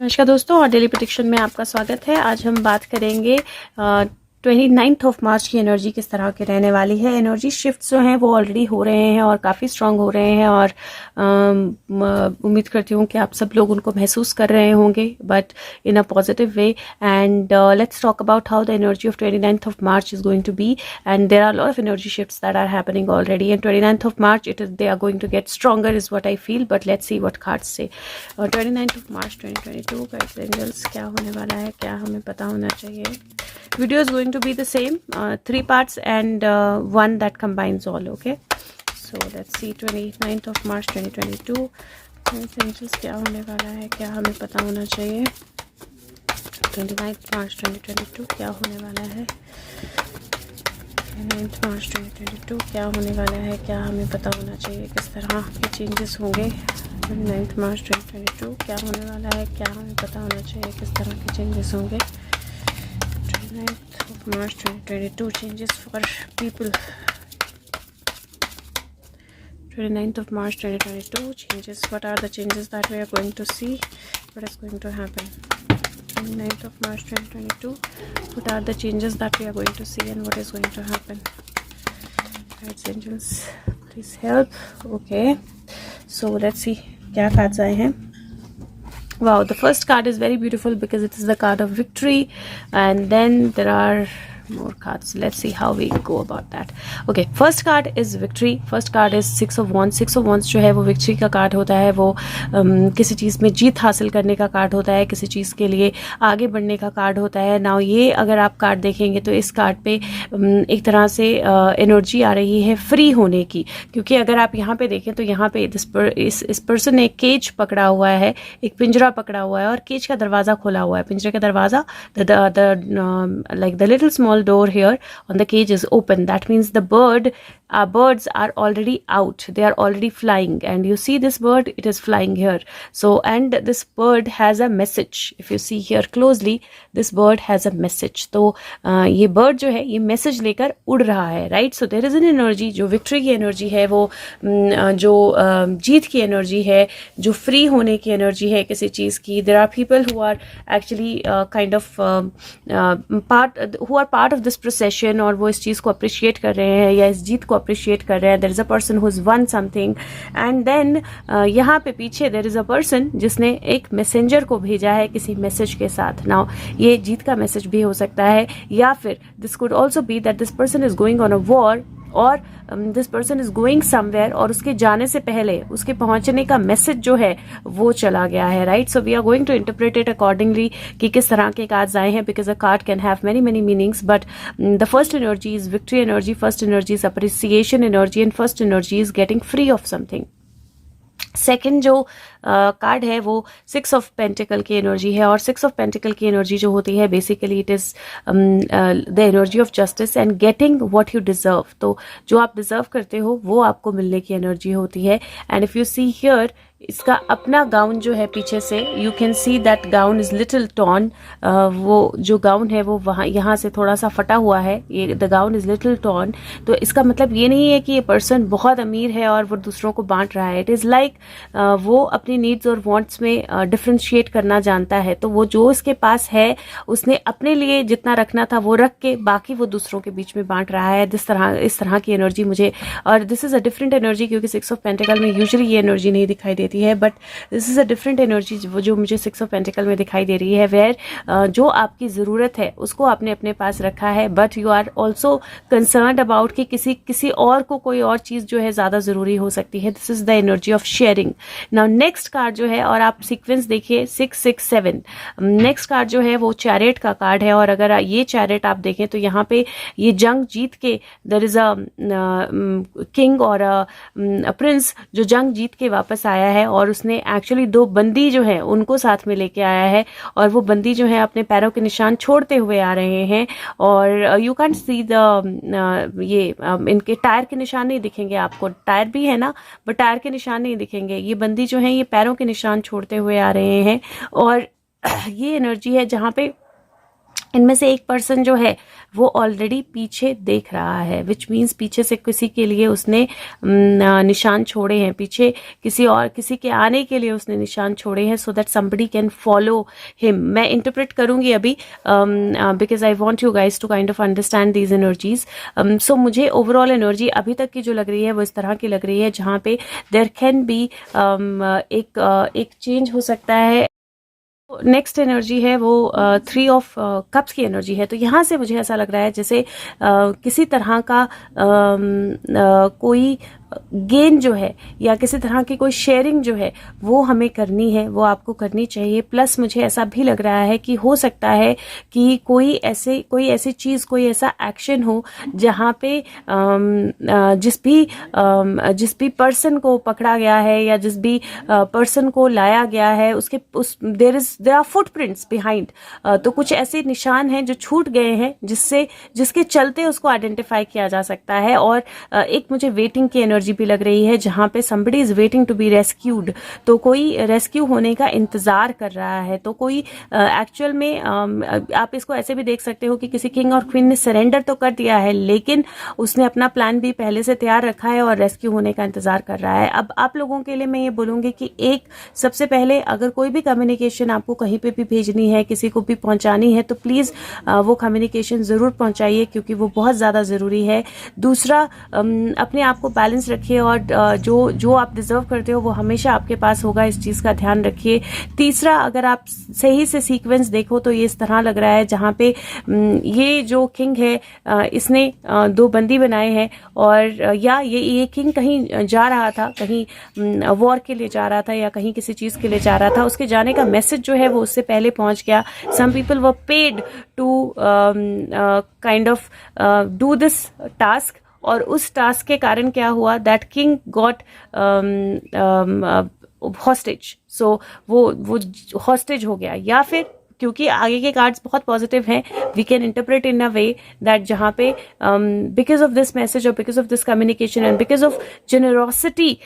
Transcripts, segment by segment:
नमस्कार दोस्तों, और डेली प्रेडिक्शन में आपका स्वागत है। आज हम बात करेंगे 29 ऑफ मार्च की एनर्जी किस तरह की रहने वाली है। एनर्जी शिफ्ट जो हैं वो ऑलरेडी हो रहे हैं और काफ़ी स्ट्रांग हो रहे हैं, और उम्मीद करती हूँ कि आप सब लोग उनको महसूस कर रहे होंगे, but in a positive way. And let's talk about how the energy of 29th of March is going to be, and there are lot of energy shifts that are happening already. And 29th of March they are going to get stronger is what I feel, but let's see what cards say. 29th of March 2022 guides angels, क्या होने वाला है, क्या हमें पता होना चाहिए। Video is going to be the same, 3 parts and 1 that combines all. Okay, so let's see 29th of March 2022 essentials क्या होने वाला है, क्या हमें पता होना चाहिए। 29th March 2022 क्या होने वाला है। 29th March 2022 क्या होने वाला है, क्या हमें पता होना चाहिए, किस तरह के चेंजेस होंगे। 29th March 2022 क्या होने वाला है, क्या हमें पता होना चाहिए, किस तरह के चेंजेस होंगे। 29th of March 2022 changes for people. 29th of March 2022 changes. What are the changes that we are going to see? What is going to happen? 29th of March 2022. What are the changes that we are going to see and what is going to happen? Guides, angels, please help. Okay. So let's see क्या cards आए हैं। Wow, the first card is very beautiful because it is the card of victory, and then there are more cards. Let's see how we go about that. Okay, first card is victory. First card is 6 of Wands. 6 of Wands जो है वो victory का card होता है। वो किसी चीज़ में जीत हासिल करने का कार्ड होता है, किसी चीज़ के लिए आगे बढ़ने का कार्ड होता है। नाउ ये अगर आप कार्ड देखेंगे तो इस कार्ड पे एक तरह से एनर्जी आ रही है फ्री होने की, क्योंकि अगर आप यहाँ पे देखें तो यहाँ पे इस पर्सन ने केज पकड़ा हुआ है, एक पिंजरा पकड़ा हुआ है, और केज का दरवाज़ा खोला हुआ है। पिंजरे का दरवाज़ा, like the little small door here on the cage is open. That means the birds are already out, they are already flying, and you see this bird, it is flying here. So and this bird has a message. If you see here closely, this bird has a message. तो ये bird जो है ये message लेकर उड़ रहा है, right? So there is an energy जो victory की energy है, वो जो जीत की energy है, जो free होने की energy है किसी चीज़ की। There are people who are actually kind of part of this procession, और वो इस चीज़ को appreciate कर रहे हैं या इस जीत को appreciate कर रहे हैं। There is a person who has won something, and then यहाँ पे पीछे there is a person जिसने एक messenger को भेजा है किसी message के साथ। Now ये जीत का message भी हो सकता है, या फिर this could also be that this person is going on a war, और this person is going somewhere, और उसके जाने से पहले उसके पहुंचने का मैसेज जो है वो चला गया है, right. So we are going to interpret it accordingly कि किस तरह के कार्ड्स आए हैं, because a card can have many many meanings, but the first energy is victory energy, first energy is appreciation energy, and first energy is getting free of something. Second जो card है वो 6 of pentacle की energy है, और 6 of pentacle की energy जो होती है basically it is the energy of justice and getting what you deserve. तो जो आप डिज़र्व करते हो वो आपको मिलने की एनर्जी होती है। And if you see here, इसका अपना गाउन जो है पीछे से, you can see that gown is little torn. वो जो गाउन है वो वहाँ यहाँ से थोड़ा सा फटा हुआ है, ये the gown is little torn. तो इसका मतलब ये नहीं है कि ये पर्सन बहुत अमीर है और वो दूसरों को बांट रहा है। इट इज़ लाइक वो अपनी नीड्स और वांट्स में डिफ्रेंशिएट करना जानता है। तो वो जो इसके पास है उसने अपने लिए जितना रखना था वो रख के बाकी वो दूसरों के बीच में बांट रहा है। इस तरह की एनर्जी मुझे, और this is a different energy, क्योंकि 6 ऑफ पेंटिकल में यूजुअली ये एनर्जी नहीं दिखाई देती है, but this is a different energy जो मुझे 6 ऑफ पेंटिकल में दिखाई दे रही है, वेयर जो आपकी ज़रूरत है उसको आपने अपने पास रखा है, but you are also concerned about कि किसी और को कोई और चीज़ जो है ज़्यादा ज़रूरी हो सकती है। This is the energy of sharing. Now next card जो है, और आप सीक्वेंस देखिए 6 6 7, नेक्स्ट कार्ड जो है वो चैरियट का कार्ड है, और अगर ये चैरियट आप देखें तो यहाँ पे ये जंग जीत के देयर इज़ अ किंग और अ प्रिंस जो जंग जीत के वापस आया है, और उसने एक्चुअली 2 बंदी जो है उनको साथ में लेके आया है, और वो बंदी जो है अपने पैरों के निशान छोड़ते हुए आ रहे हैं। और यू कैंट सी द इनके टायर के निशान नहीं दिखेंगे आपको, टायर भी है ना, बट टायर के निशान नहीं दिखेंगे। ये बंदी जो है ये पैरों के निशान छोड़ते हुए आ रहे हैं, और ये एनर्जी है जहाँ पे इनमें से एक पर्सन जो है वो ऑलरेडी पीछे देख रहा है, विच मीन्स पीछे से किसी के लिए उसने निशान छोड़े हैं, पीछे किसी के आने के लिए उसने निशान छोड़े हैं, so that somebody can follow him. मैं इंटरप्रेट करूंगी अभी because I want you guys to kind of understand these energies. So मुझे ओवरऑल एनर्जी अभी तक की जो लग रही है वो इस तरह की लग रही है जहाँ पे देयर कैन बी एक चेंज हो सकता है। नेक्स्ट एनर्जी है वो 3 ऑफ कप्स की एनर्जी है। तो यहाँ से मुझे ऐसा लग रहा है जैसे किसी तरह का कोई गेन जो है या किसी तरह की कोई शेयरिंग जो है वो हमें करनी है, वो आपको करनी चाहिए। प्लस मुझे ऐसा भी लग रहा है कि हो सकता है कि कोई ऐसी चीज़, कोई ऐसा एक्शन हो जहाँ पे जिस भी पर्सन को पकड़ा गया है या जिस भी पर्सन को लाया गया है देयर आर फुटप्रिंट्स बिहाइंड। तो कुछ ऐसे निशान हैं जो छूट गए हैं जिसके चलते उसको आइडेंटिफाई किया जा सकता है। और एक मुझे वेटिंग की एनर्जी भी लग रही है जहां पे somebody is waiting to be rescued। तो कोई रेस्क्यू होने का इंतजार कर रहा है। तो कोई एक्चुअल में आप इसको ऐसे भी देख सकते हो कि किसी किंग और क्वीन ने सरेंडर तो कर दिया है लेकिन उसने अपना प्लान भी पहले से तैयार रखा है और रेस्क्यू होने का इंतजार कर रहा है। अब आप लोगों के लिए मैं ये बोलूंगी कि सबसे पहले अगर कोई भी कम्युनिकेशन आपको कहीं पे भी भेजनी है, किसी को भी पहुंचानी है, तो प्लीज वो कम्युनिकेशन जरूर पहुंचाइए क्योंकि वो बहुत ज्यादा जरूरी है। दूसरा, अपने आप को बैलेंस रखिए और जो आप डिजर्व करते हो वो हमेशा आपके पास होगा, इस चीज का ध्यान रखिए। तीसरा, अगर आप सही से सीक्वेंस देखो तो ये इस तरह लग रहा है जहां पे ये जो किंग है इसने 2 बंदी बनाए हैं और या ये किंग कहीं जा रहा था, कहीं वॉर के लिए जा रहा था या कहीं किसी चीज के लिए जा रहा था। उसके जाने का मैसेज जो है वो उससे पहले पहुंच गया। Some people were paid to kind of do this task और उस टास्क के कारण क्या हुआ, that king got hostage. So वो हॉस्टेज हो गया। या फिर क्योंकि आगे के कार्ड्स बहुत पॉजिटिव हैं, we can interpret in a way that जहां पे बिकॉज ऑफ दिस मैसेज और because of this communication and because of generosity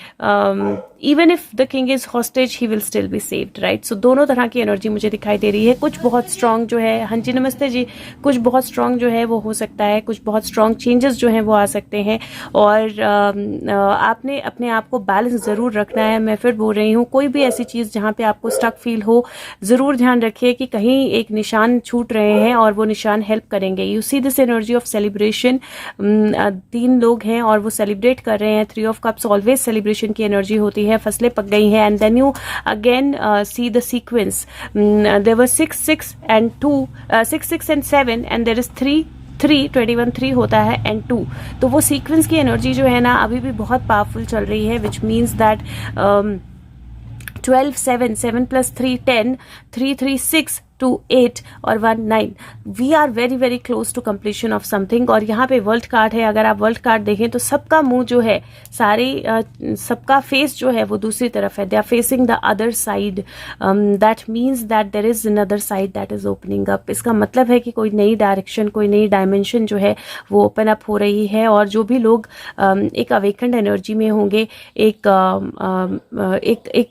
even if the king is hostage he will still be saved, right. So दोनों तरह की energy मुझे दिखाई दे रही है। कुछ बहुत स्ट्रांग जो है, हाँ जी नमस्ते जी, कुछ बहुत स्ट्रांग जो है वो हो सकता है, कुछ बहुत स्ट्रांग चेंजेस जो हैं वो आ सकते हैं। और आपने अपने आप को बैलेंस जरूर रखना है। मैं फिर बोल रही हूँ, कोई भी ऐसी चीज जहां पे आपको स्टक फील हो, जरूर ध्यान रखिए कि कहीं एक निशान छूट रहे हैं और वो निशान हेल्प करेंगे। You see this energy of celebration. 3 लोग हैं और वो सेलिब्रेट कर रहे हैं। 3 ऑफ कप्स ऑलवेज सेलिब्रेशन की एनर्जी होती है। फसलें पक गई हैं and then you again see the sequence. There were 6 and 2 6 and 7 and there is 3 21 3 होता है एंड 2। तो वो सीक्वेंस की एनर्जी जो है ना अभी भी बहुत पावरफुल चल रही है, विच मीन्स दैट 12 7 plus 3 10 3 3 6 2 8 और 1 9। We are very very close to completion of something. और यहाँ पे वर्ल्ड कार्ड है। अगर आप वर्ल्ड कार्ड देखें तो सबका मुंह जो है, सबका फेस जो है वो दूसरी तरफ है। They are facing the other side. That means that there is another side that is opening up. इसका मतलब है कि कोई नई डायरेक्शन, कोई नई डायमेंशन जो है वो ओपन अप हो रही है। और जो भी लोग एक अवेकेंड एनर्जी में होंगे, एक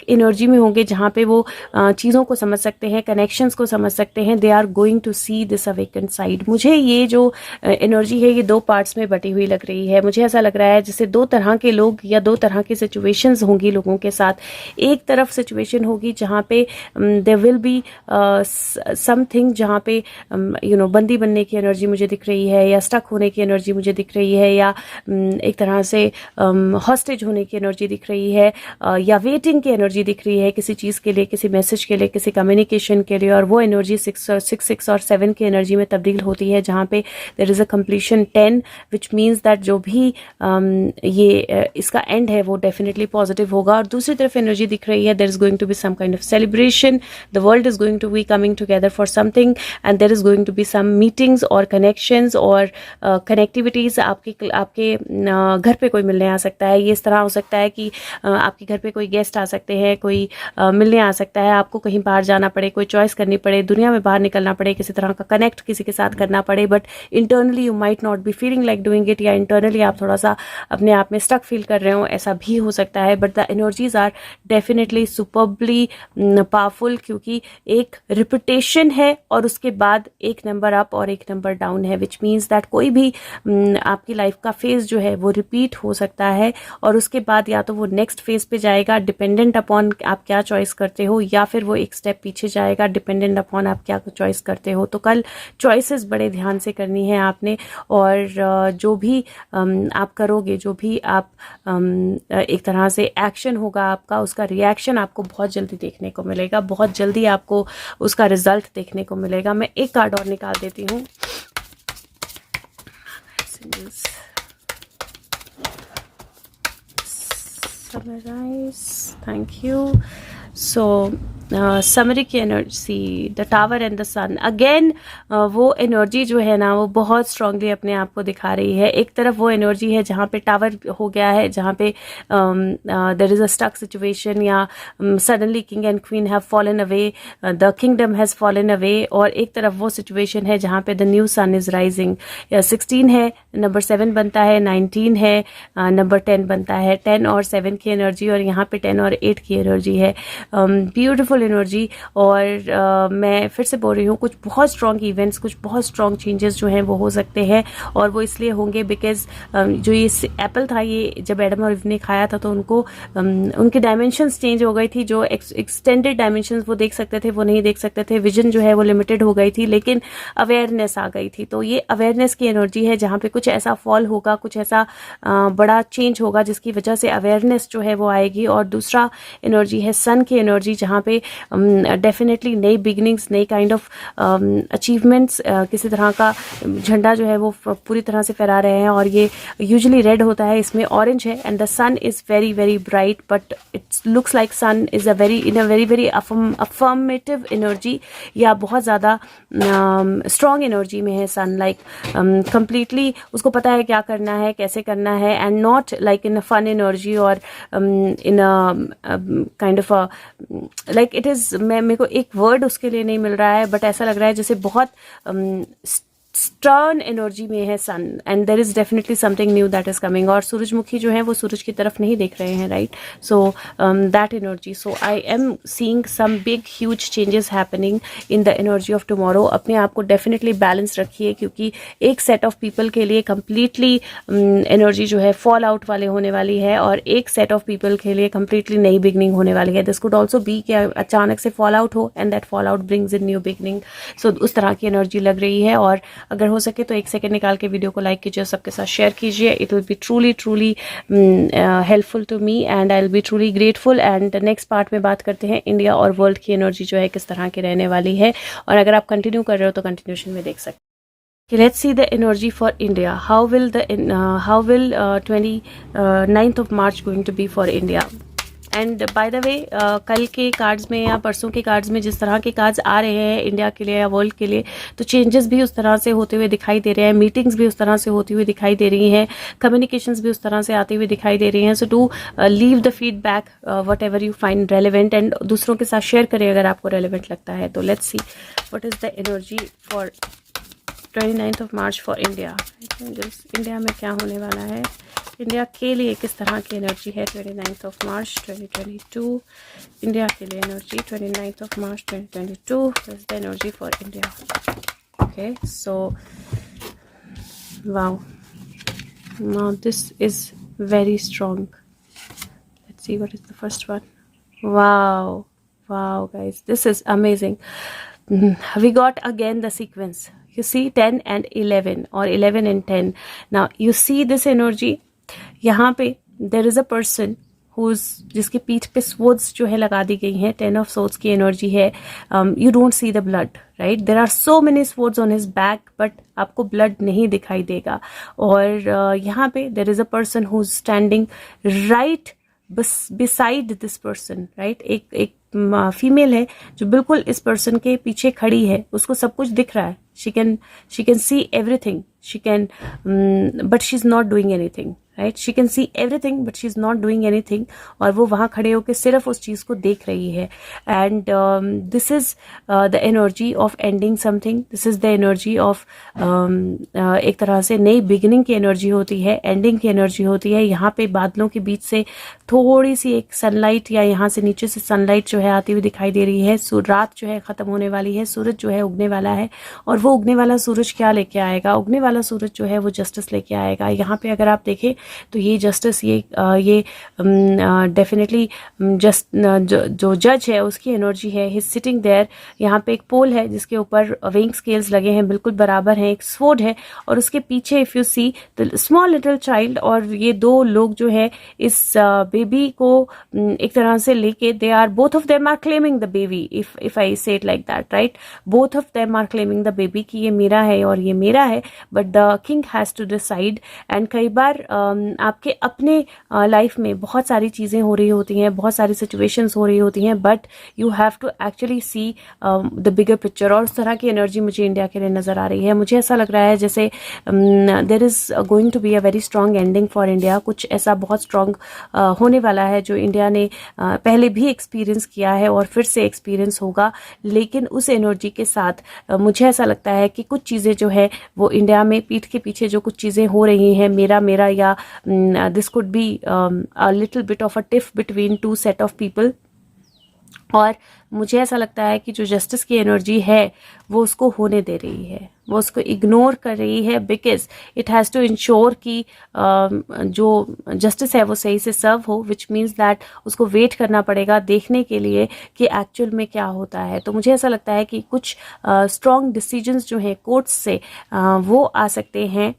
एनर्जी में होंगे जहाँ पे वो चीज़ों को समझ सकते हैं, कनेक्शंस को समझ सकते हैं, they are going to see this awakened side. मुझे ये जो एनर्जी है ये 2 पार्ट्स में बटी हुई लग रही है। मुझे ऐसा लग रहा है जैसे 2 तरह के लोग या 2 तरह की सिचुएशंस होंगी लोगों के साथ। एक तरफ सिचुएशन होगी जहाँ पे देयर विल बी समथिंग जहाँ पे बंदी बनने की एनर्जी मुझे दिख रही है, या स्टक होने की एनर्जी मुझे दिख रही है, या एक तरह से हॉस्टेज होने की एनर्जी दिख रही है, या वेटिंग की एनर्जी दिख रही है किसी चीज़ के लिए, किसी मैसेज के लिए, किसी कम्युनिकेशन के लिए। और वो एनर्जी 6 और 7 की एनर्जी में तब्दील होती है जहाँ पे there is a completion 10 which means that जो भी इसका एंड है वो डेफिनेटली पॉजिटिव होगा। और दूसरी तरफ एनर्जी दिख रही है, there is going to be some kind of celebration, the world is going to be coming together for something and there is going to be some meetings और कनेक्शंस और connectivities. आपके घर पे कोई मिलने आ सकता है। ये इस तरह हो सकता है कि आपके घर पे कोई गेस्ट आ सकते हैं, कोई मिलने आ सकता है, आपको कहीं बाहर जाना पड़े, कोई चॉइस करनी पड़े पड़े, दुनिया में बाहर निकलना पड़े, किसी तरह का कनेक्ट किसी के साथ करना पड़े, but internally you might not be feeling like doing it, या इंटरनली आप थोड़ा सा अपने आप में स्टक फील कर रहे हो, ऐसा भी हो सकता है. But the energies are definitely superbly powerful, क्योंकि एक रिपीटेशन है और उसके बाद एक नंबर अप और एक नंबर डाउन है, विच मीन्स दैट कोई भी आपकी लाइफ का फेज जो है वो रिपीट हो सकता है, और उसके बाद या तो वो नेक्स्ट फेज पे जाएगा डिपेंडेंट अपॉन आप क्या चॉइस करते हो, या फिर वो एक स्टेप पीछे जाएगा डिपेंडेंट अपॉन आप क्या चॉइस करते हो. तो कल चॉइसेस बड़े ध्यान से करनी है आपने, और जो भी आप करोगे, जो भी आप एक तरह से एक्शन होगा आपका, उसका रिएक्शन आपको बहुत जल्दी देखने को मिलेगा, बहुत जल्दी आपको उसका रिजल्ट देखने को मिलेगा. मैं एक कार्ड और निकाल देती हूँ. Summarize. Thank you. So summary की energy, the tower and the sun. Again वो एनर्जी जो है ना वो बहुत स्ट्रांगली अपने आप को दिखा रही है. एक तरफ वो एनर्जी है जहाँ पे टावर हो गया है, जहाँ पे there is a stuck situation, या suddenly king and queen have fallen away, the kingdom has fallen away. और एक तरफ वो सिचुएशन है जहाँ पे the new sun is rising. 16 है, नंबर 7 बनता है, 19 है, नंबर 10 बनता है. 10 और 7 की एनर्जी, और यहाँ पे 10 और 8 की एनर्जी है. Beautiful energy. और मैं फिर से बोल रही हूँ, कुछ बहुत स्ट्रॉन्ग इवेंट्स, कुछ बहुत स्ट्रॉन्ग चेंजेस जो हैं वो हो सकते हैं, और वो इसलिए होंगे बिकॉज जो ये एप्पल था, ये जब एडम और इव ने खाया था तो उनको उनकी डायमेंशंस चेंज हो गई थी. जो एक्सटेंडेड डायमेंशंस वो देख सकते थे वो नहीं देख सकते थे, विजन जो है वो लिमिटेड हो गई थी, लेकिन अवेयरनेस आ गई थी. तो ये अवेयरनेस की एनर्जी है जहाँ पे कुछ ऐसा फॉल होगा, कुछ ऐसा बड़ा चेंज होगा जिसकी वजह से अवेयरनेस जो है वो आएगी. और दूसरा एनर्जी है सन की एनर्जी, जहाँ पे डेफिनेटली नई बिगनिंग्स, नई काइंड ऑफ अचीवमेंट्स, किसी तरह का झंडा जो है वो पूरी तरह से फहरा रहे हैं. और ये यूजुअली रेड होता है, इसमें ऑरेंज है. And the sun is very very bright, but it's looks like sun is in a very very affirmative energy, या बहुत ज़्यादा स्ट्रॉन्ग एनर्जी में है सन. लाइक कंप्लीटली उसको पता है क्या करना है, कैसे करना है, and not like in a fun energy और in a kind of like it is, मेरे को एक वर्ड उसके लिए नहीं मिल रहा है, बट ऐसा लग रहा है जैसे बहुत स्टर्न एनर्जी में है sun. And there is definitely something new that is coming. और सूरजमुखी जो है वो सूरज की तरफ नहीं देख रहे हैं, right. So that energy. So I am seeing some big huge changes happening in the energy of tomorrow. अपने आप को डेफिनेटली बैलेंस रखिए, क्योंकि एक सेट ऑफ पीपल के लिए कंप्लीटली एनर्जी जो है फॉल आउट वाले होने वाली है, और एक सेट ऑफ पीपल के लिए कंप्लीटली नई बिगनिंग होने वाली है. दिस कुड ऑल्सो बी कि अचानक से फॉल आउट हो, and that fall out brings in new beginning. So उस तरह की एनर्जी लग रही है. और अगर हो सके तो एक सेकंड निकाल के वीडियो को लाइक कीजिए, सबके साथ शेयर कीजिए. It will be truly helpful to me, and I will be truly grateful. And next part में बात करते हैं इंडिया और वर्ल्ड की एनर्जी जो है किस तरह की रहने वाली है. और अगर आप कंटिन्यू कर रहे हो तो कंटिन्यूशन में देख सकते हैं. Let's see the energy for India. How will 29th of March going to be for India? And by the way कल के कार्ड्स में या परसों के कार्ड्स में जिस तरह के कार्ड्स आ रहे हैं इंडिया के लिए या वर्ल्ड के लिए, तो चेंजेस भी उस तरह से होते हुए दिखाई दे रहे हैं, मीटिंग्स भी उस तरह से होती हुई दिखाई दे रही हैं, कम्युनिकेशंस भी उस तरह से आती हुई दिखाई दे रही हैं. So do leave the feedback what ever you find relevant, and दूसरों के साथ शेयर करें अगर आपको रेलिवेंट लगता है. तो let's see what is the energy for 29th of March for India. India में क्या होने वाला है, इंडिया के लिए किस तरह की एनर्जी है 29th of March 2022. इंडिया के लिए energy 29th of March 2022 is the energy for India. Okay, so wow, now this is very strong. Let's see what is the first one. Wow guys, this is amazing. We got again the sequence. You see 10 and 11 or 11 and 10. Now you see this energy. यहाँ पे there is a person जिसकी पीठ पे swords जो है लगा दी गई हैं. 10 ऑफ सोर्ड्स की एनर्जी है. You don't see the blood, right. There are so many swords on his back, but आपको ब्लड नहीं दिखाई देगा. और यहाँ पे there is a person who is standing right beside this person, right. एक फीमेल है जो बिल्कुल इस पर्सन के पीछे खड़ी है, उसको सब कुछ दिख रहा है. She can see everything. she can but she's not doing anything, right. She can see everything but she is not doing anything, और वो वहाँ खड़े होकर सिर्फ उस चीज़ को देख रही है. And this is the energy of ending something, this is the energy of एक तरह से नई बिगिनिंग की एनर्जी होती है, एंडिंग की एनर्जी होती है. यहाँ पे बादलों के बीच से थोड़ी सी एक सनलाइट या यहाँ से नीचे से सनलाइट जो है आती हुई दिखाई दे रही है. रात जो है ख़त्म होने वाली है, सूरज जो है उगने वाला है, और वो उगने वाला सूरज क्या लेके आएगा? उगने वाला सूरज जो है वो जस्टिस लेके आएगा. यहाँ पे अगर आप देखें तो ये जस्टिस, ये डेफिनेटली जो जज है उसकी एनर्जी है. ही सिटिंग देयर. यहाँ पे एक पोल है जिसके ऊपर वेइंग स्केल्स लगे हैं, बिल्कुल बराबर हैं. एक स्वॉर्ड है और उसके पीछे if you see the small little child, और ये दो लोग जो है इस बेबी को एक तरह से लेके, they are both of them are claiming the baby, if I say it like that, right. Both of them are claiming the baby कि ये मेरा है और ये मेरा है, but the king has to decide. And कई बार आपके अपने लाइफ में बहुत सारी चीज़ें हो रही होती हैं, बहुत सारी सिचुएशंस हो रही होती हैं, but you have to actually see the bigger picture. और उस तरह की एनर्जी मुझे इंडिया के लिए नज़र आ रही है. मुझे ऐसा लग रहा है जैसे there is going to be a very strong ending for India. कुछ ऐसा बहुत स्ट्रॉन्ग होने वाला है जो इंडिया ने पहले भी एक्सपीरियंस किया है और फिर से एक्सपीरियंस होगा. लेकिन उस एनर्जी के साथ मुझे ऐसा लगता है कि कुछ चीज़ें जो है वो इंडिया में पीठ के पीछे जो कुछ चीज़ें हो रही हैं, मेरा मेरा, या this could be a little bit of a tiff between two set of people. और मुझे ऐसा लगता है कि जो जस्टिस की एनर्जी है वो उसको होने दे रही है, वो उसको इग्नोर कर रही है, because it has to ensure कि जो जस्टिस है वो सही से सर्व हो, विच मीन्स दैट उसको वेट करना पड़ेगा देखने के लिए कि एक्चुअल में क्या होता है. तो मुझे ऐसा लगता है कि कुछ स्ट्रॉन्ग डिसीजंस जो हैं कोर्ट्स से वो आ सकते हैं.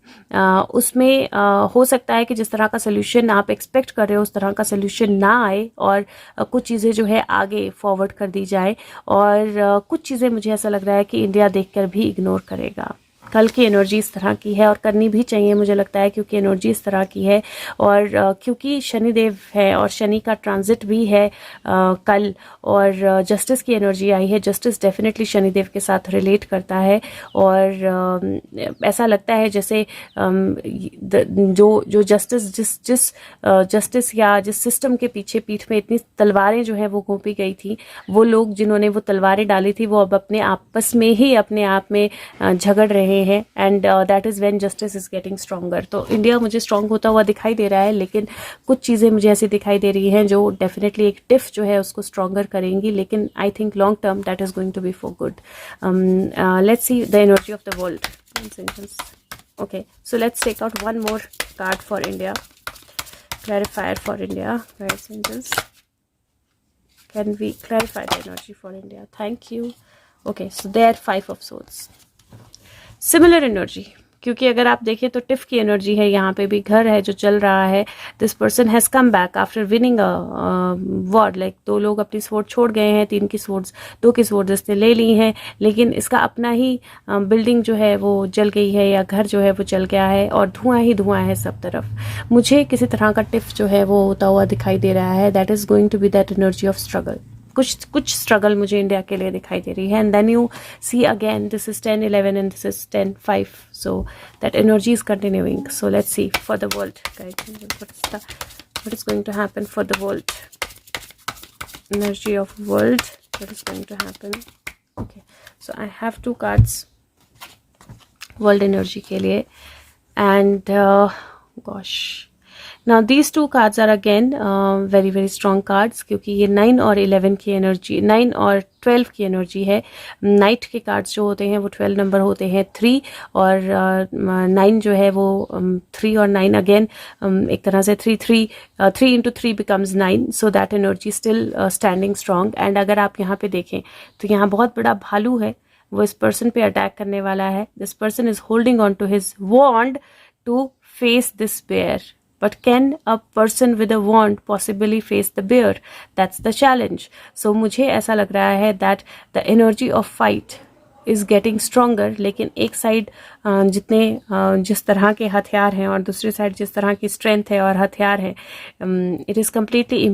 उसमें हो सकता है कि जिस तरह का सोल्यूशन आप एक्सपेक्ट कर रहे हो उस तरह का सोल्यूशन ना आए, और कुछ चीज़ें जो है आगे फॉरवर्ड कर दी जाए, और कुछ चीज़ें मुझे ऐसा लग रहा है कि इंडिया देखकर भी इग्नोर करेगा. कल की एनर्जी इस तरह की है और करनी भी चाहिए मुझे लगता है, क्योंकि एनर्जी इस तरह की है. और क्योंकि शनिदेव है और शनि का ट्रांजिट भी है कल, और जस्टिस की एनर्जी आई है. जस्टिस डेफिनेटली शनिदेव के साथ रिलेट करता है, और ऐसा लगता है जैसे जो जस्टिस जिस जस्टिस या जिस सिस्टम के पीछे पीठ में इतनी तलवारें जो है वो घोंपी गई थी, वो लोग जिन्होंने वो तलवारें डाली थी वो अब अपने आपस में ही अपने आप में झगड़ रहे हैं. And that is when justice is getting stronger. तो इंडिया मुझे स्ट्रॉन्ग होता हुआ दिखाई दे रहा है, लेकिन कुछ चीज़ें मुझे ऐसी दिखाई दे रही हैं जो डेफिनेटली एक टिफ जो है उसको स्ट्रॉन्गर करेंगी, लेकिन I think long term that is going to be for good. Let's see the energy of the world. Okay, so let's take out one more card for India, clarifier for India. Guides angels, can we clarify the energy for India? Thank you. Okay, so there 5 of swords, similar energy. क्योंकि अगर आप देखें तो tiff की energy है, यहाँ पे भी घर है जो चल रहा है. This person has come back after winning a war. Like 2 लोग अपनी स्वॉर्ड छोड़ गए हैं, 3 की स्वॉर्ड्स, 2 की स्वॉर्ड्स इसने ले ली हैं, लेकिन इसका अपना ही बिल्डिंग जो है वो जल गई है, या घर जो है वो जल गया है, और धुआं ही धुआं है सब तरफ. मुझे किसी तरह का टिफ जो है वो होता हुआ दिखाई दे रहा है. That is going to be that energy of struggle. कुछ स्ट्रगल मुझे इंडिया के लिए दिखाई दे रही है. And then you see again this is 10-11 and this is 10-5, so that energy is continuing. So let's see for the world, what is going to happen for the world, energy of world, what is going to happen. Okay, so I have 2 cards world energy के लिए, and gosh, now these 2 cards are again very very strong cards, क्योंकि ये 9 और 11 की energy, 9 और 12 की energy है. Night के कार्ड्स जो होते हैं वो 12 नंबर होते हैं, 3 और 9 जो है वो 3 और 9 अगेन एक तरह से 3 into 3 becomes 9, so that energy still standing strong. And अगर आप यहाँ पे देखें तो यहाँ बहुत बड़ा भालू है, वो इस पर्सन पे अटैक करने वाला है. This person is holding on to his wand to face this bear. But can a person with a wand possibly face the bear? That's the challenge. So मुझे ऐसा लग रहा है that the energy of fight is getting stronger, लेकिन एक side जिस तरह के हथियार हैं और दूसरी साइड जिस तरह की स्ट्रेंथ है और हथियार है, it is completely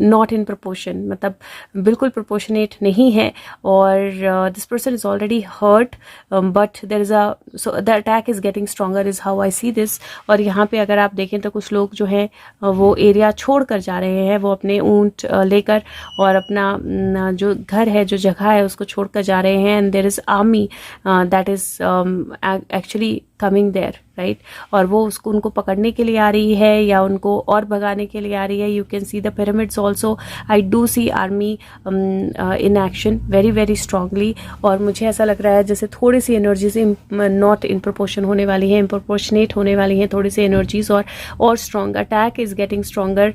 not in proportion, मतलब बिल्कुल प्रोपोर्शनेट नहीं है। और this person is already hurt, but there is so the attack is getting stronger is how I see this. और यहाँ पे अगर आप देखें तो कुछ लोग जो है वो एरिया छोड़ कर जा रहे हैं, वो अपने ऊंट लेकर और अपना जो घर है, जो जगह है, उसको छोड़कर जा रहे हैं। And there is army that is actually coming there, right. और वो उसको उनको पकड़ने के लिए आ रही है या उनको और भगाने के लिए आ रही है। You can see the pyramids also. I do see army in action very very strongly. और मुझे ऐसा लग रहा है जैसे थोड़ी सी एनर्जी से नॉट इन प्रोपोर्शन होने वाली है, इम्प्रोपोर्शनेट होने वाली हैं थोड़ी सी एनर्जीज, और strong attack is getting stronger.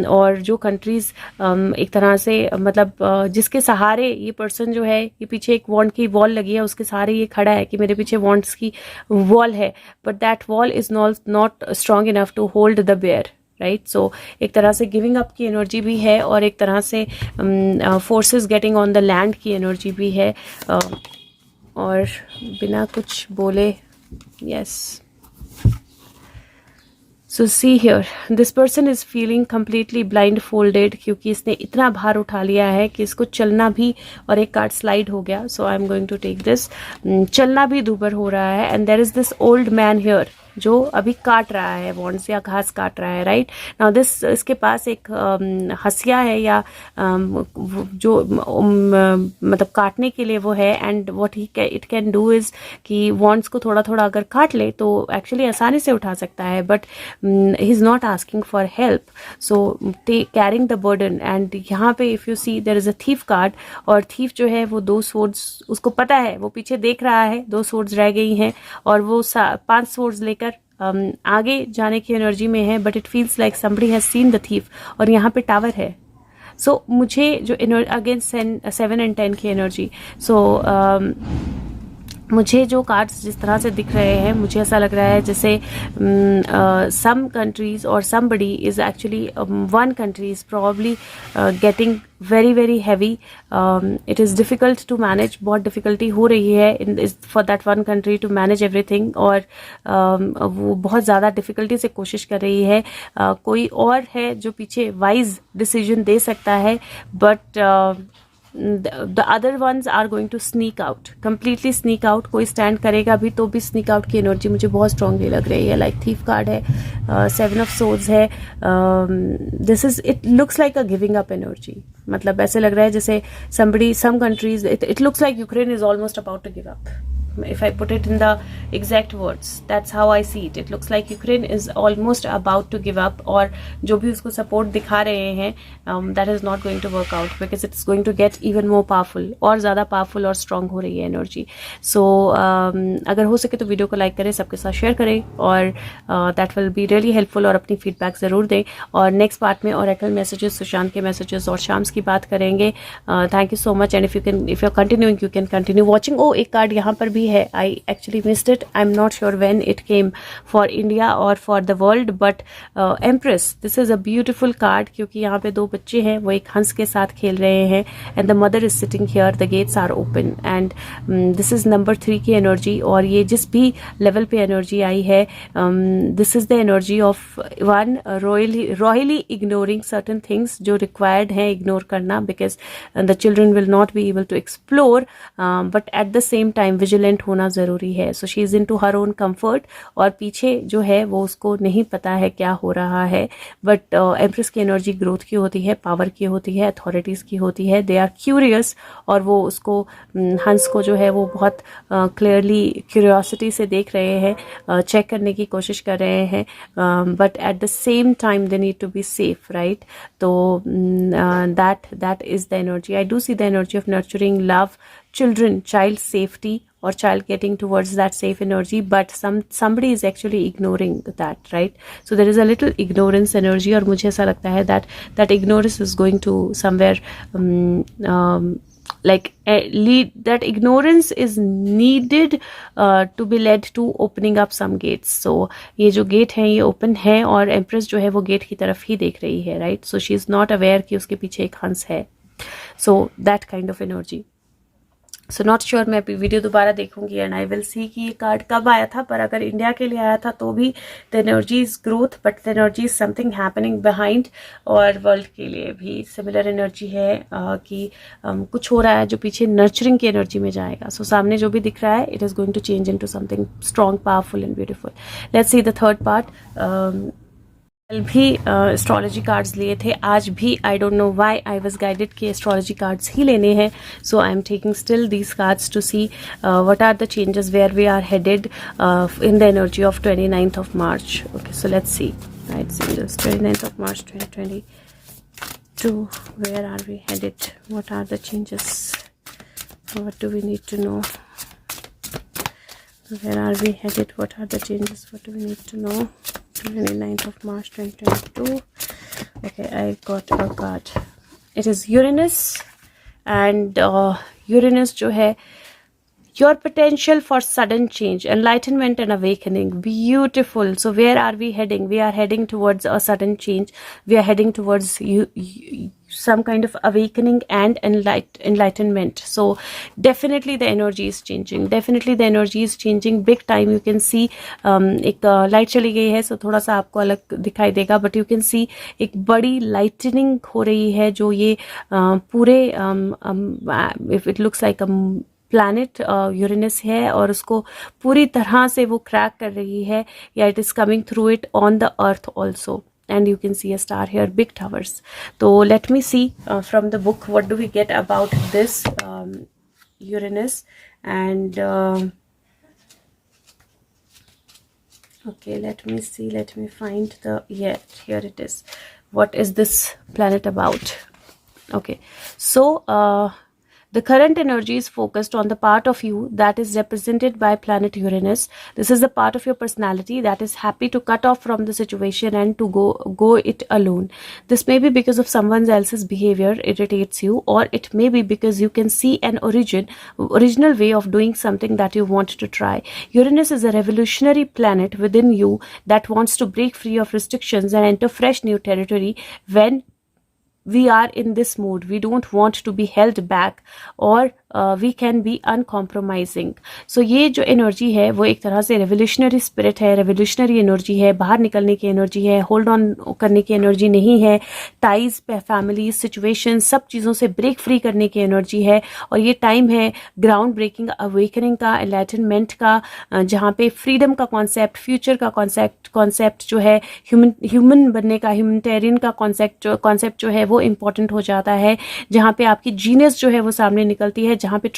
और जो कंट्रीज एक तरह से मतलब जिसके सहारे ये पर्सन जो है, ये पीछे एक वॉन्ट की वॉल लगी है, उसके सहारे ये खड़ा है कि मेरे पीछे वॉन्ट्स की वॉल है, but that wall is not strong enough to hold the bear, right. So एक तरह से गिविंग अप की एनर्जी भी है और एक तरह से forces getting on the land की एनर्जी भी है। और बिना कुछ बोले, yes, so see here this person is feeling completely blind folded, क्योंकि इसने इतना भार उठा लिया है कि इसको चलना भी, और एक कार्ड स्लाइड हो गया, so I am going to take this, चलना भी दूभर हो रहा है। And there is this old man here जो अभी काट रहा है वॉन्ड्स या घास काट रहा है, राइट। नाउ दिस, इसके पास एक हसिया है या जो मतलब काटने के लिए वो है। And what it can do is कि वॉन्ड्स को थोड़ा थोड़ा अगर काट ले तो एक्चुअली आसानी से उठा सकता है, but he is not asking for help, so carrying the burden. And यहाँ पे if you see there is a thief card, और थीफ जो है वो 2 swords, उसको पता है, वो पीछे देख रहा है 2 swords रह गई हैं और वो 5 swords लेकर आगे जाने की एनर्जी में है। But it feels like somebody has seen the thief, और यहाँ पे टावर है। सो मुझे जो अगेंस्ट 7 and 10 की एनर्जी, सो मुझे जो कार्ड्स जिस तरह से दिख रहे हैं, मुझे ऐसा लग रहा है जैसे सम कंट्रीज और somebody is actually one country is probably getting very very heavy. It is difficult to manage, बहुत डिफ़िकल्टी हो रही है for that one country to manage everything. और वो बहुत ज़्यादा डिफ़िकल्टी से कोशिश कर रही है। कोई और है जो पीछे वाइज डिसीजन दे सकता है, but the other ones are going to sneak out, completely sneak out। कोई स्टैंड करेगा भी तो भी स्नीक आउट की एनर्जी मुझे बहुत स्ट्रांगली लग रही है। लाइक थीफ कार्ड है, 7 of swords है, this is, it looks like a giving up energy. मतलब ऐसे लग रहा है जैसे somebody, some countries, it looks like Ukraine is almost about to give up. If I put it in the exact words, that's how I see it. It looks like Ukraine is almost about to give up, और जो भी उसको support दिखा रहे हैं that is not going to work out because it's going to get even more powerful, और ज़्यादा powerful और स्ट्रांग हो रही है एनर्जी। सो अगर हो सके तो वीडियो को लाइक करें, सबके साथ शेयर करें, और that will be really helpful. और अपनी फीडबैक ज़रूर दें। और नेक्स्ट पार्ट में ओरेकल मैसेजेस, सुशांत के मैसेजेस और शाम्स की बात करेंगे। Thank you so much. And if you are continuing, you can continue watching. Oh, एक कार्ड यहाँ पर भी है, I actually missed it. I'm not sure when it came for India or for the world, but Empress, this is a beautiful card, क्योंकि यहाँ पे 2 बच्चे हैं, वो एक हंस के साथ खेल रहे हैं, and the mother is sitting here, the gates are open, and this is number 3 की एनर्जी। और ये जिस भी लेवल पे एनर्जी आई है, this is the energy of one royally ignoring certain things जो required है इग्नोर करना, because the children will not be able to explore, but at the same time vigilant होना ज़रूरी है। So she is into her own comfort, और पीछे जो है वो उसको नहीं पता है क्या हो रहा है। बट एम्प्रेस की एनर्जी ग्रोथ की होती है, पावर की होती है, अथॉरिटीज़ की होती है। दे आर क्यूरियस, और वो उसको हंस को जो है वो बहुत क्लियरली क्यूरियोसिटी से देख रहे हैं, चेक करने की कोशिश कर रहे हैं, but at the same time they need to be safe, right. तो that is the energy. I do see the energy of nurturing love, children, child safety, or child getting towards that safe energy, but somebody is actually ignoring that, right? So there is a little ignorance energy, और मुझे ऐसा लगता है that ignorance is going to somewhere like lead, that ignorance is needed to be led to opening up some gates. So ये जो gate हैं ये open है, और एम्प्रेस जो है वो गेट की तरफ ही देख रही है, right. So she is not aware कि उसके पीछे एक हंस है। So that kind of energy. So not sure, मैं अभी वीडियो दोबारा देखूंगी एंड आई विल सी कि ये कार्ड कब आया था, पर अगर इंडिया के लिए आया था तो भी the energy is growth, but the energy is something happening behind. और वर्ल्ड के लिए भी सिमिलर एनर्जी है कि कुछ हो रहा है जो पीछे नर्चरिंग की एनर्जी में जाएगा। सो सामने जो भी दिख रहा है, it is going to change into something strong, powerful and beautiful. Let's see the third part. कल भी एस्ट्रोलॉजी कार्ड्स लिए थे, आज भी I don't know why I was guided कि एस्ट्रोलॉजी कार्ड्स ही लेने हैं। So I am taking still these cards to see what are the changes where we are headed in the energy of 29th of March. Okay, so let's see. Right, changes 29th of March 2022. Where are we headed? What are the changes? What do we need to know? Where are we headed? What are the changes? What do we need to know? 29th of March 2022. Okay, I got a card. It is Uranus, and Uranus जो है, your potential for sudden change, enlightenment and awakening. Beautiful. So where are we heading? We are heading towards a sudden change. We are heading towards some kind of awakening and enlightenment. So definitely the energy is changing. Definitely the energy is changing big time. You can see एक light चली गई है, so थोड़ा सा आपको अलग दिखाई देगा, but you can see एक बड़ी लाइटनिंग हो रही है जो ये पूरे if it looks like a planet Uranus है और उसको पूरी तरह से वो क्रैक कर रही है, या it is coming through it on the earth also, and you can see a star here, big towers. तो let me see from the book what do we get about this Uranus and okay, let me see, let me find the, yeah, here it is. What is this planet about? Okay, so the current energy is focused on the part of you that is represented by planet Uranus. This is the part of your personality that is happy to cut off from the situation and to go it alone. This may be because of someone else's behavior irritates you, or it may be because you can see an original way of doing something that you want to try. Uranus is a revolutionary planet within you that wants to break free of restrictions and enter fresh new territory. When we are in this mood, we don't want to be held back, or we can be uncompromising. So ये जो energy है वो एक तरह से revolutionary spirit है, revolutionary energy है, बाहर निकलने की एनर्जी है, होल्ड ऑन करने की एनर्जी नहीं है, टाइज पे, फैमिली, सिचुएशन, सब चीज़ों से ब्रेक फ्री करने की एनर्जी है. और ये टाइम है ग्राउंड ब्रेकिंग, अवेकनिंग का, एनलाइटनमेंट का, जहाँ पे फ्रीडम का कॉन्सेप्ट, फ्यूचर का कॉन्सेप्ट जो है, ह्यूमन बनने का, ह्यूमनिटेरियन का कॉन्सेप्ट जो है वो इम्पॉर्टेंट हो जाता है, जहाँ पे आपकी जीनियस जो है वो सामने निकलती है, जहाँ पे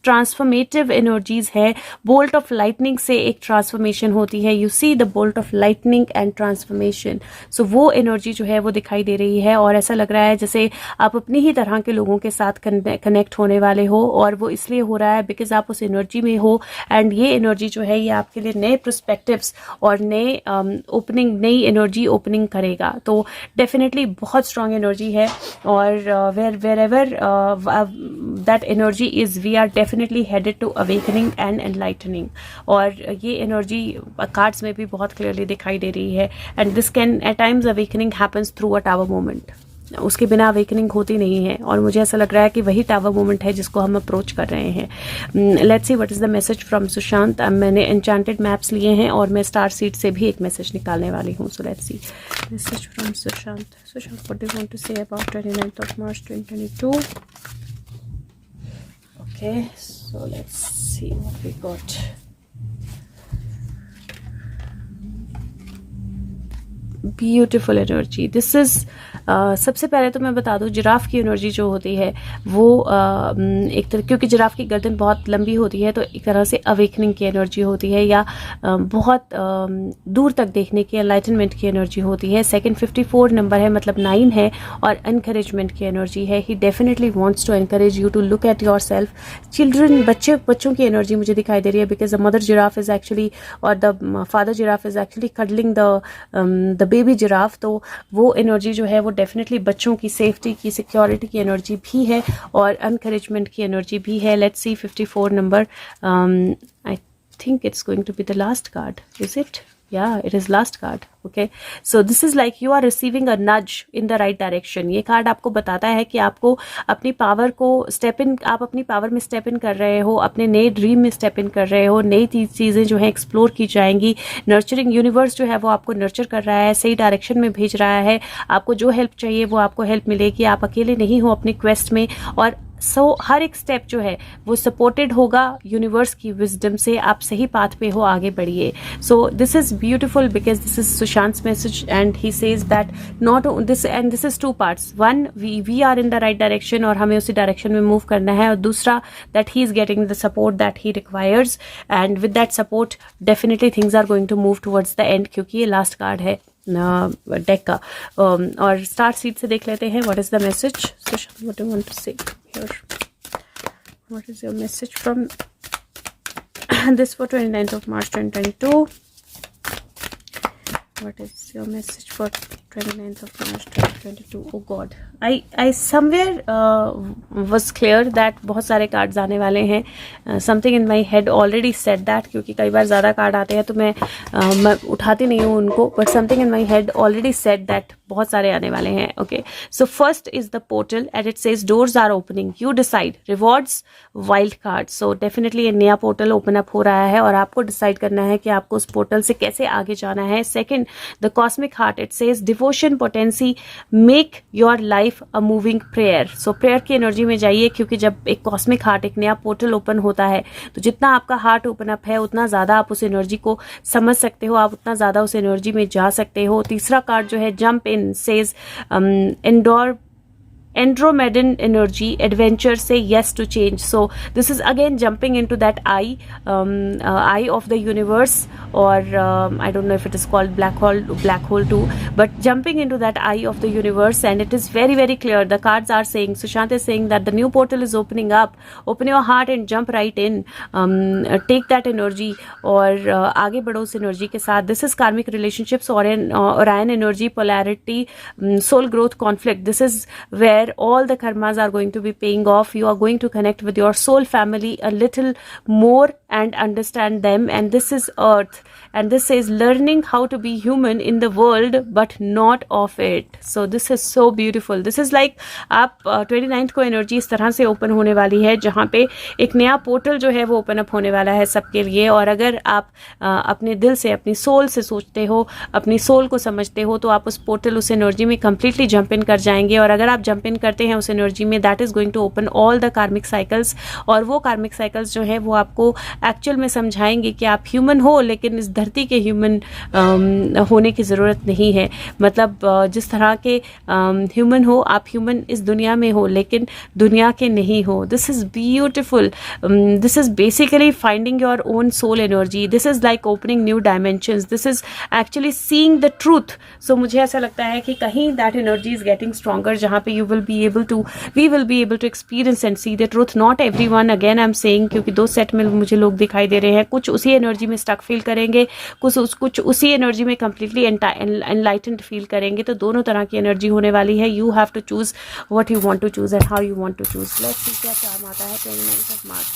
ट्रांसफॉर्मेटिव एनर्जीज है. बोल्ट ऑफ लाइटनिंग से एक ट्रांसफॉर्मेशन होती है. You see the bolt of lightning and transformation. So वो एनर्जी जो है वो दिखाई दे रही है, और ऐसा लग रहा है जैसे आप अपनी ही तरह के लोगों के साथ कनेक्ट होने वाले हो, और वो इसलिए हो रहा है बिकॉज आप उस एनर्जी में हो. एंड ये एनर्जी जो है ये आपके लिए नए पर्सपेक्टिव्स और नए ओपनिंग, नई एनर्जी ओपनिंग करेगा. तो डेफिनेटली बहुत स्ट्रांग एनर्जी है, और wherever that energy is, we are definitely headed to awakening and enlightening. और ये एनर्जी कार्ड्स में भी बहुत क्लियरली दिखाई दे रही है. And this can at times awakening happens through a tower moment. उसके बिना अवेकनिंग होती नहीं है, और मुझे ऐसा लग रहा है कि वही टावर मोमेंट है जिसको हम अप्रोच कर रहे हैं. Let's see what is the message from Sushant. मैंने एन्चेंटेड मैप्स लिए हैं और मैं स्टार सीड से भी एक मैसेज निकालने वाली हूँ. So let's see message from Sushant. Sushant, what do you want to say about 29th of March 2022? Okay, so let's see what we got. Beautiful energy. This is सबसे पहले तो मैं बता दूं, जिराफ की एनर्जी जो होती है वो एक तरह, क्योंकि जिराफ की गर्दन बहुत लंबी होती है, तो एक तरह से अवेकनिंग की एनर्जी होती है, या बहुत दूर तक देखने की, एनलाइटनमेंट की एनर्जी होती है. सेकंड 54 नंबर है, मतलब 9 है, और एनकरेजमेंट की एनर्जी है. He definitely wants to encourage you to look at yourself. Children, बच्चों की एनर्जी मुझे दिखाई दे रही है, because the mother giraffe is actually, और the father giraffe is actually cuddling the baby giraffe. तो वो एनर्जी जो है वो डेफिनेटली बच्चों की सेफ्टी की, सिक्योरिटी की एनर्जी भी है, और एनकरेजमेंट की एनर्जी भी है. Let's see 54 number. I think it's going to be the last card, is it? Yeah, it is last card. Okay, so this is like you are receiving a nudge in the right direction. ये card आपको बताता है कि आपको अपनी power को step in, आप अपनी पावर में स्टेप इन कर रहे हो, अपने नए ड्रीम में स्टेप इन कर रहे हो, नई चीज़ें जो है एक्सप्लोर की जाएंगी. नर्चरिंग यूनिवर्स जो है वो आपको नर्चर कर रहा है, सही डायरेक्शन में भेज रहा है. आपको जो हेल्प चाहिए वो आपको हेल्प मिलेगी. आप अकेले नहीं हो अपनी क्वेस्ट में. और हर एक स्टेप जो है वो सपोर्टेड होगा यूनिवर्स की विजडम से. आप सही पाथ पे हो, आगे बढ़िए. So this is beautiful because this is Sushant message and he says that not this, and this is two parts. One, we are in the right direction और हमें उसी डायरेक्शन में मूव करना है. और दूसरा, that he is getting the support that he requires, and with that support definitely things are going to move towards the end, क्योंकि ये लास्ट कार्ड है डेक का. और स्टार सीड से देख लेते हैं what is the message. Sushant, what do you want to say here? What is your message from this for 29th of March 2022? What is your message for 29th of March 2022? Oh God, I somewhere was clear that बहुत सारे cards आने वाले हैं. Something in my head already said that, क्योंकि कई बार ज़्यादा card आते हैं तो मैं उठाती नहीं हूँ उनको, but something in my head already said that बहुत सारे आने वाले हैं. Okay, so first is the portal and it says doors are opening, you decide, rewards, wild cards. So definitely एक नया पोर्टल ओपन अप हो रहा है और आपको डिसाइड करना है कि आपको उस पोर्टल से कैसे आगे जाना है. Second, the cosmic heart, it says devotion, potency, make your life a moving prayer. So prayer की एनर्जी में जाइए, क्योंकि जब एक कॉस्मिक हार्ट, एक नया पोर्टल ओपन होता है तो जितना आपका हार्ट ओपन अप है उतना ज़्यादा आप उस एनर्जी को समझ सकते हो, आप उतना ज़्यादा उस एनर्जी में जा सकते हो. तीसरा कार्ड जो है jump in, says indoor Andromedan energy, adventure, say yes to change. So this is again jumping into that eye of the universe, or I don't know if it is called black hole too, but jumping into that eye of the universe. And it is very very clear, the cards are saying, Sushant is saying that the new portal is opening up. Open your heart and jump right in. Take that energy और आगे बढ़ो उस energy के साथ. This is karmic relationships, or Orion energy, polarity, soul growth, conflict. This is where all the karmas are going to be paying off. You are going to connect with your soul family a little more and understand them. And this is earth, and this is learning how to be human in the world but not of it. So this is so beautiful. This is like आप 29th को energy इस तरह से open होने वाली है जहाँ पे एक नया पोर्टल जो है वो ओपन अप होने वाला है सबके लिए. और अगर आप अपने दिल से, अपनी सोल से सोचते हो, अपनी सोल को समझते हो, तो आप उस पोर्टल, उस एनर्जी में कंप्लीटली जंप इन कर जाएंगे. और अगर आप जंप इन करते हैं उस एनर्जी में, that is going to open all the karmic cycles. और वो कार्मिक साइकिल्स जो है वो आपको एक्चुअल में समझाएंगे कि आप ह्यूमन हो, लेकिन इस धरती के ह्यूमन होने की ज़रूरत नहीं है. मतलब जिस तरह के ह्यूमन हो आप, ह्यूमन इस दुनिया में हो लेकिन दुनिया के नहीं हो. This is beautiful. This is basically finding your own soul energy. This is like opening new dimensions. This is actually seeing the truth. So मुझे ऐसा लगता है कि कहीं that energy is getting stronger, जहाँ पे we will be able to experience and see the truth. Not everyone, again I'm saying, क्योंकि दो सेट में मुझे लोग दिखाई दे रहे हैं. कुछ उसी एनर्जी में स्टक फील करेंगे, कुछ उसी एनर्जी में कंप्लीटली एनलाइटेंड फील करेंगे. तो दोनों तरह की एनर्जी होने वाली है. You have to choose what you want to choose and how you want to choose. Let's see क्या चार्म आता है 29th of March.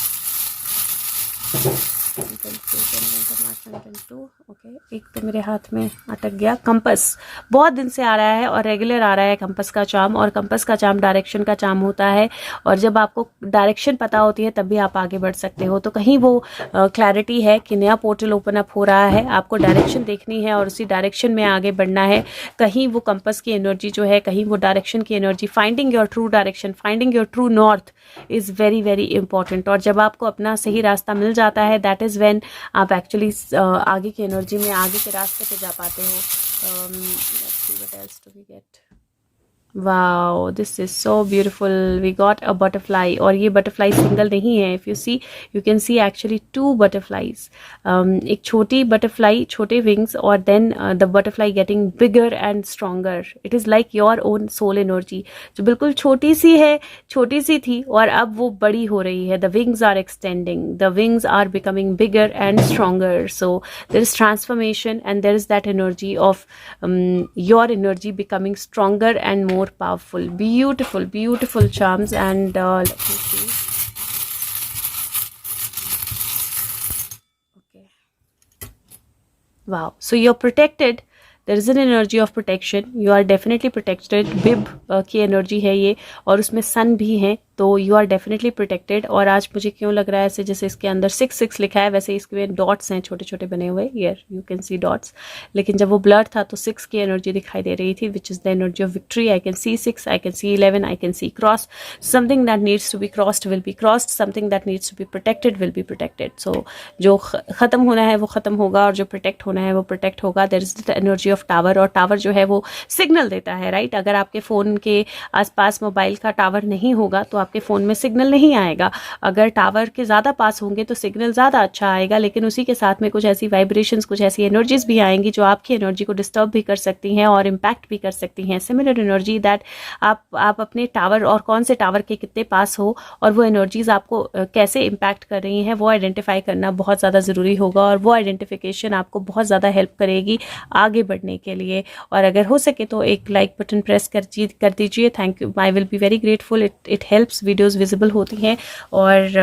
ओके, एक तो मेरे हाथ में अटक गया. कंपस बहुत दिन से आ रहा है और रेगुलर आ रहा है कंपस का चार्म. और कंपस का चार्म डायरेक्शन का चार्म होता है, और जब आपको डायरेक्शन पता होती है तब भी आप आगे बढ़ सकते हो. तो कहीं वो क्लैरिटी है कि नया पोर्टल ओपन अप हो रहा है, आपको डायरेक्शन देखनी है और उसी डायरेक्शन में आगे बढ़ना है. कहीं वो कंपस की एनर्जी जो है, कहीं वो डायरेक्शन की energy, finding your true direction, finding your true north is very very important. और जब आपको अपना सही रास्ता मिल जाता है, दैट इज़ व्हेन आप एक्चुअली आगे की एनर्जी में, आगे के रास्ते पे जा पाते हो. Let's see what else do we get. Wow, this is so beautiful. We got a butterfly, और ये butterfly single नहीं है. If you see, you can see actually two butterflies. एक छोटी butterfly, छोटे wings, और then the butterfly getting bigger and stronger. It is like your own soul energy, जो बिल्कुल छोटी सी है, छोटी सी थी और अब वो बड़ी हो रही है. The wings are extending. The wings are becoming bigger and stronger. So there is transformation, and there is that energy of your energy becoming stronger and more powerful. Beautiful, beautiful charms. And let me see. Okay. Wow. So you're protected. There is an energy of protection. You are definitely protected. बिब की energy है ये, और उसमें सन भी है, तो you are definitely protected. और आज मुझे क्यों लग रहा है ऐसे जैसे इसके अंदर 6 लिखा है, वैसे इसके डॉट्स हैं छोटे छोटे बने हुए. Here you can C dots. लेकिन जब वो ब्लर था तो 6 की एनर्जी दिखाई दे रही थी, which is the energy of victory. I can see 6, I can see 11, I can see cross. Something that needs to be crossed will be crossed. Something that needs to be protected will be protected. So जो ख़त्म होना है वो ख़त्म होगा, और जो protect होना है वो प्रोटेक्ट होगा. There is the energy of tower. और टावर जो है वो सिग्नल देता है, राइट. अगर आपके फ़ोन के आसपास मोबाइल का टावर नहीं होगा तो आपके फ़ोन में सिग्नल नहीं आएगा. अगर टावर के ज़्यादा पास होंगे तो सिग्नल ज़्यादा अच्छा आएगा, लेकिन उसी के साथ में कुछ ऐसी वाइब्रेशंस, कुछ ऐसी एनर्जीज भी आएंगी जो आपकी एनर्जी को डिस्टर्ब भी कर सकती हैं और इम्पैक्ट भी कर सकती हैं. सिमिलर एनर्जी दैट आप अपने टावर, और कौन से टावर के कितने पास हो और वो एनर्जीज आपको कैसे इम्पैक्ट कर रही हैं, वो आइडेंटिफाई करना बहुत ज़्यादा ज़रूरी होगा. और वो आइडेंटिफिकेशन आपको बहुत ज़्यादा हेल्प करेगी आगे बढ़ने के लिए. और अगर हो सके तो एक लाइक बटन प्रेस कर दीजिए. Thank you. I will be very grateful. It helps. Videos visible होती हैं. और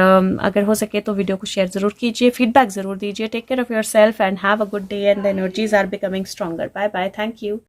अगर हो सके तो वीडियो को शेयर ज़रूर कीजिए, फीडबैक ज़रूर दीजिए. Take care of your self and have a good day, and the energies are becoming stronger. Bye bye. Thank you.